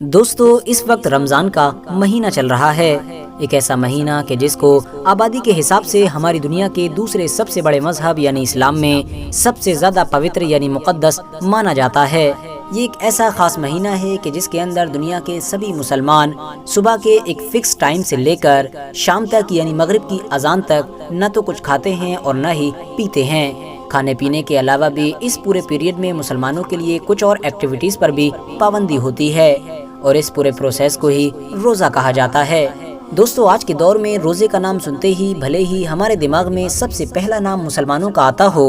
दोस्तों इस वक्त रमज़ान का महीना चल रहा है। एक ऐसा महीना कि जिसको आबादी के हिसाब से हमारी दुनिया के दूसरे सबसे बड़े मजहब यानी इस्लाम में सबसे ज़्यादा पवित्र यानी मुक़द्दस माना जाता है। ये एक ऐसा ख़ास महीना है कि जिसके अंदर दुनिया के सभी मुसलमान सुबह के एक फ़िक्स टाइम से लेकर शाम तक यानी मगरिब की अजान तक न तो कुछ खाते हैं और न ही पीते हैं। खाने पीने के अलावा भी इस पूरे पीरियड में मुसलमानों के लिए कुछ और एक्टिविटीज़ पर भी पाबंदी होती है और इस पूरे प्रोसेस को ही रोज़ा कहा जाता है। दोस्तों आज के दौर में रोज़े का नाम सुनते ही भले ही हमारे दिमाग में सबसे पहला नाम मुसलमानों का आता हो,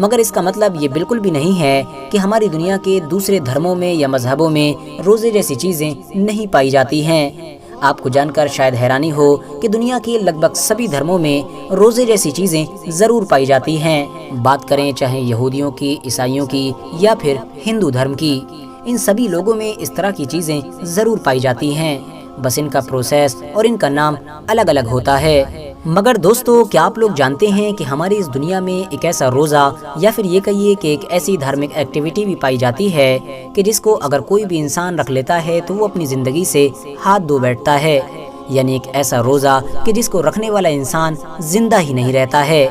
मगर इसका मतलब ये बिल्कुल भी नहीं है कि हमारी दुनिया के दूसरे धर्मों में या मजहबों में रोज़े जैसी चीज़ें नहीं पाई जाती हैं। आपको जानकर शायद हैरानी हो कि दुनिया के लगभग सभी धर्मों में रोज़े जैसी चीज़ें ज़रूर पाई जाती हैं। बात करें चाहे यहूदियों की, ईसाइयों की या फिर हिंदू धर्म की, इन सभी लोगों में इस तरह की चीज़ें ज़रूर पाई जाती हैं। बस इनका प्रोसेस और इनका नाम अलग अलग होता है। मगर दोस्तों क्या आप लोग जानते हैं कि हमारी इस दुनिया में एक ऐसा रोज़ा या फिर ये कहिए कि एक ऐसी धार्मिक एक्टिविटी भी पाई जाती है कि जिसको अगर कोई भी इंसान रख लेता है तो वो अपनी ज़िंदगी से हाथ धो बैठता है। यानी एक ऐसा रोज़ा कि जिसको रखने वाला इंसान जिंदा ही नहीं रहता है।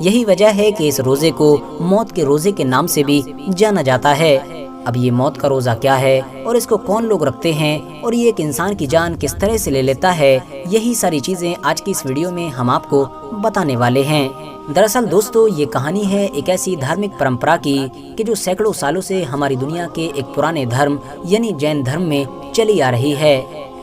यही वजह है कि इस रोज़े को मौत के रोज़े के नाम से भी जाना जाता है। अब ये मौत का रोज़ा क्या है और इसको कौन लोग रखते हैं और ये एक इंसान की जान किस तरह से ले लेता है, यही सारी चीज़ें आज की इस वीडियो में हम आपको बताने वाले हैं। दरअसल दोस्तों ये कहानी है एक ऐसी धार्मिक परंपरा की कि जो सैकड़ों सालों से हमारी दुनिया के एक पुराने धर्म यानी जैन धर्म में चली आ रही है।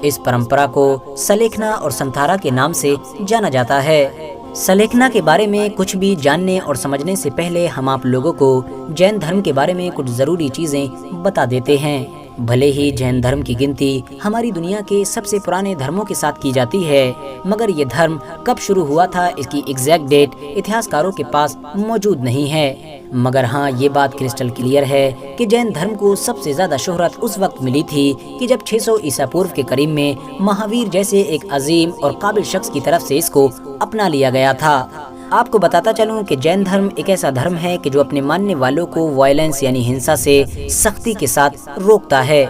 इस परंपरा को सलेखना और संथारा के नाम से जाना जाता है। सलेखना के बारे में कुछ भी जानने और समझने से पहले हम आप लोगों को जैन धर्म के बारे में कुछ ज़रूरी चीज़ें बता देते हैं। भले ही जैन धर्म की गिनती हमारी दुनिया के सबसे पुराने धर्मों के साथ की जाती है, मगर ये धर्म कब शुरू हुआ था इसकी एग्जैक्ट डेट इतिहासकारों के पास मौजूद नहीं है। मगर हाँ ये बात क्रिस्टल क्लियर है कि जैन धर्म को सबसे ज़्यादा शोहरत उस वक्त मिली थी कि जब 600 ईसा पूर्व के करीब में महावीर जैसे एक अजीम और काबिल शख्स की तरफ से इसको अपना लिया गया था। आपको बताता चलूं कि जैन धर्म एक ऐसा धर्म है कि जो अपने मानने वालों को वायलेंस यानी हिंसा से सख्ती के साथ रोकता है।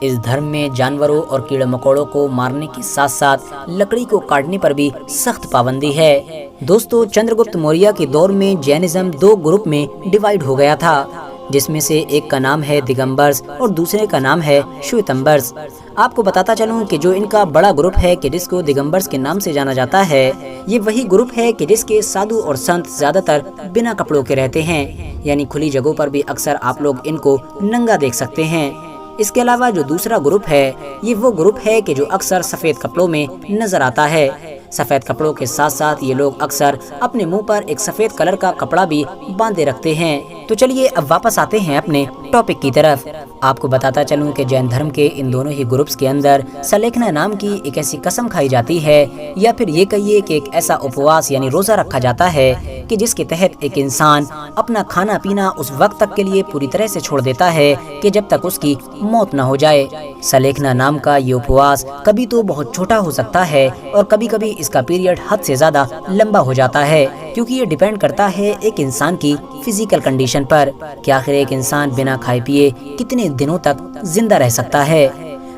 इस धर्म में जानवरों और कीड़े मकोड़ों को मारने के साथ साथ लकड़ी को काटने पर भी सख्त पाबंदी है। दोस्तों चंद्रगुप्त मौर्य के दौर में जैनिज्म दो ग्रुप में डिवाइड हो गया था, जिसमें से एक का नाम है दिगंबर्स और दूसरे का नाम है श्वेतंबर्स। आपको बताता चलूं कि जो इनका बड़ा ग्रुप है कि जिसको दिगंबर्स के नाम से जाना जाता है, ये वही ग्रुप है कि जिसके साधु और संत ज्यादातर बिना कपड़ों के रहते हैं, यानी खुली जगहों पर भी अक्सर आप लोग इनको नंगा देख सकते हैं। इसके अलावा जो दूसरा ग्रुप है ये वो ग्रुप है कि जो अक्सर सफ़ेद कपड़ों में नजर आता है। सफ़ेद कपड़ों के साथ साथ ये लोग अक्सर अपने मुंह पर एक सफ़ेद कलर का कपड़ा भी बांधे रखते हैं। तो चलिए अब वापस आते हैं अपने टॉपिक की तरफ। आपको बताता चलूं कि जैन धर्म के इन दोनों ही ग्रुप्स के अंदर सलेखना नाम की एक ऐसी कसम खाई जाती है या फिर ये कहिए कि एक ऐसा उपवास यानी रोज़ा रखा जाता है कि जिसके तहत एक इंसान अपना खाना पीना उस वक्त तक के लिए पूरी तरह से छोड़ देता है कि जब तक उसकी मौत न हो जाए। सलेखना नाम का ये उपवास कभी तो बहुत छोटा हो सकता है और कभी कभी इसका पीरियड हद से ज़्यादा लंबा हो जाता है, क्योंकि ये डिपेंड करता है एक इंसान की फिजिकल कंडीशन पर कि आखिर एक इंसान बिना खाए पिए कितने दिनों तक जिंदा रह सकता है।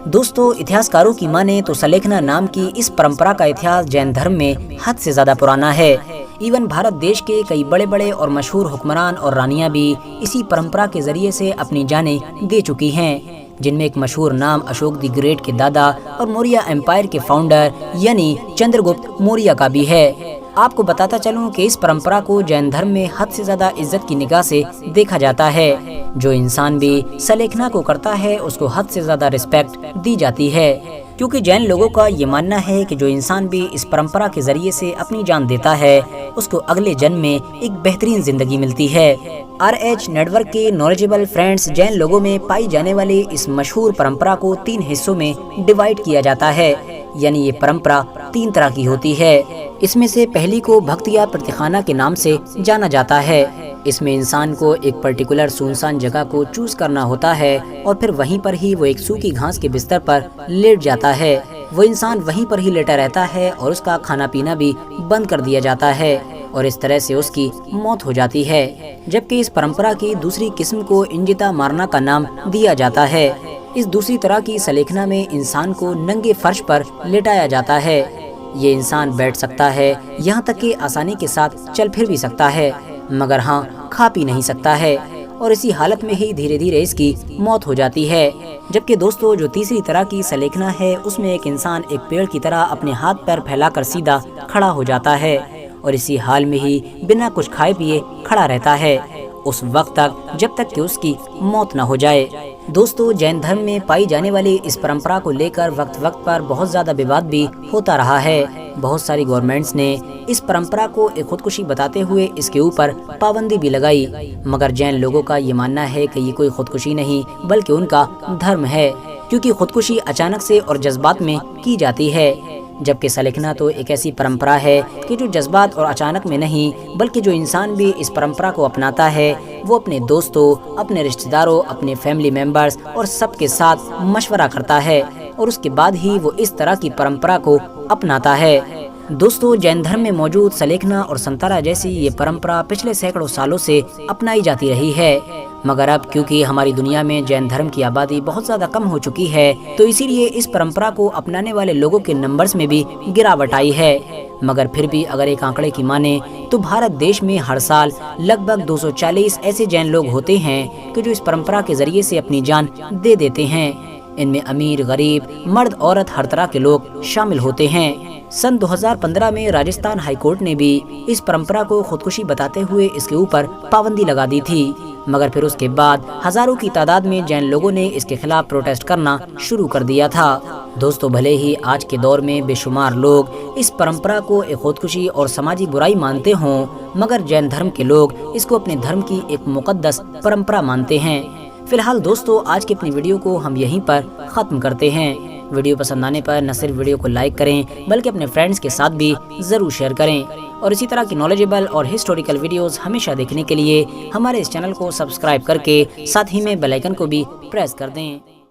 दोस्तों इतिहासकारों की माने तो सलेखना नाम की इस परंपरा का इतिहास जैन धर्म में हद से ज्यादा पुराना है। इवन भारत देश के कई बड़े बड़े और मशहूर हुक्मरान और रानियां भी इसी परंपरा के जरिए से अपनी जानें दे चुकी हैं, जिनमें एक मशहूर नाम अशोक द ग्रेट के दादा और मौर्य एम्पायर के फाउंडर यानी चंद्रगुप्त मौर्य का भी है। आपको बताता चलूं कि इस परंपरा को जैन धर्म में हद से ज्यादा इज्जत की निगाह से देखा जाता है। जो इंसान भी सलेखना को करता है उसको हद से ज्यादा रिस्पेक्ट दी जाती है, क्योंकि जैन लोगों का ये मानना है कि जो इंसान भी इस परंपरा के जरिए से अपनी जान देता है उसको अगले जन्म में एक बेहतरीन जिंदगी मिलती है। RH नेटवर्क के नॉलेजेबल फ्रेंड्स जैन लोगों में पाई जाने वाली इस मशहूर परंपरा को 3 हिस्सों में डिवाइड किया जाता है, यानी ये परंपरा 3 तरह की होती है। इसमें से पहली को भक्ति या प्रतिखाना के नाम से जाना जाता है। इसमें इंसान को एक पर्टिकुलर सुनसान जगह को चूज करना होता है और फिर वहीं पर ही वो एक सूखी घास के बिस्तर पर लेट जाता है। वो इंसान वहीं पर ही लेटा रहता है और उसका खाना पीना भी बंद कर दिया जाता है और इस तरह से उसकी मौत हो जाती है। जबकि इस परंपरा की दूसरी किस्म को इंजिता मारना का नाम दिया जाता है। इस दूसरी तरह की सलेखना में इंसान को नंगे फर्श पर लेटाया जाता है। ये इंसान बैठ सकता है, यहाँ तक कि आसानी के साथ चल फिर भी सकता है, मगर हाँ, खा पी नहीं सकता है, और इसी हालत में ही धीरे धीरे इसकी मौत हो जाती है। जबकि दोस्तों, जो तीसरी तरह की सलेखना है, उसमें एक इंसान एक पेड़ की तरह अपने हाथ पैर फैलाकर सीधा खड़ा हो जाता है और इसी हाल में ही बिना कुछ खाए पिए खड़ा रहता है उस वक्त तक जब तक कि उसकी मौत न हो जाए। दोस्तों, जैन धर्म में पाई जाने वाली इस परंपरा को लेकर वक्त वक्त पर बहुत ज़्यादा विवाद भी होता रहा है। बहुत सारी गवर्नमेंट्स ने इस परंपरा को एक खुदकुशी बताते हुए इसके ऊपर पाबंदी भी लगाई, मगर जैन लोगों का ये मानना है कि ये कोई खुदकुशी नहीं बल्कि उनका धर्म है, क्योंकि खुदकुशी अचानक से और जज्बात में की जाती है, जबकि सलेखना तो एक ऐसी परंपरा है कि जो जज्बात और अचानक में नहीं बल्कि जो इंसान भी इस परंपरा को अपनाता है वो अपने दोस्तों, अपने रिश्तेदारों, अपने फैमिली मेंबर्स और सबके साथ मशवरा करता है और उसके बाद ही वो इस तरह की परंपरा को अपनाता है। दोस्तों, जैन धर्म में मौजूद सलेखना और संतरा जैसी ये परंपरा पिछले सैकड़ों सालों से अपनाई जाती रही है, मगर अब क्योंकि हमारी दुनिया में जैन धर्म की आबादी बहुत ज़्यादा कम हो चुकी है, तो इसीलिए इस परंपरा को अपनाने वाले लोगों के नंबर्स में भी गिरावट आई है। मगर फिर भी अगर एक आंकड़े की माने तो भारत देश में हर साल लगभग 240 ऐसे जैन लोग होते हैं कि जो इस परंपरा के जरिए से अपनी जान दे देते हैं। इनमें अमीर, गरीब, मर्द, औरत, हर तरह के लोग शामिल होते हैं। सन 2015 में राजस्थान हाईकोर्ट ने भी इस परंपरा को खुदकुशी बताते हुए इसके ऊपर पाबंदी लगा दी थी, मगर फिर उसके बाद हजारों की तादाद में जैन लोगों ने इसके खिलाफ प्रोटेस्ट करना शुरू कर दिया था। दोस्तों, भले ही आज के दौर में बेशुमार लोग इस परंपरा को एक खुदकुशी और समाजी बुराई मानते हों, मगर जैन धर्म के लोग इसको अपने धर्म की एक मुकद्दस परंपरा मानते हैं। फिलहाल दोस्तों, आज की अपनी वीडियो को हम यहीं पर ख़त्म करते हैं। वीडियो पसंद आने पर न सिर्फ वीडियो को लाइक करें बल्कि अपने फ्रेंड्स के साथ भी ज़रूर शेयर करें, और इसी तरह की नॉलेजेबल और हिस्टोरिकल वीडियोस हमेशा देखने के लिए हमारे इस चैनल को सब्सक्राइब करके साथ ही में बेल आइकन को भी प्रेस कर दें।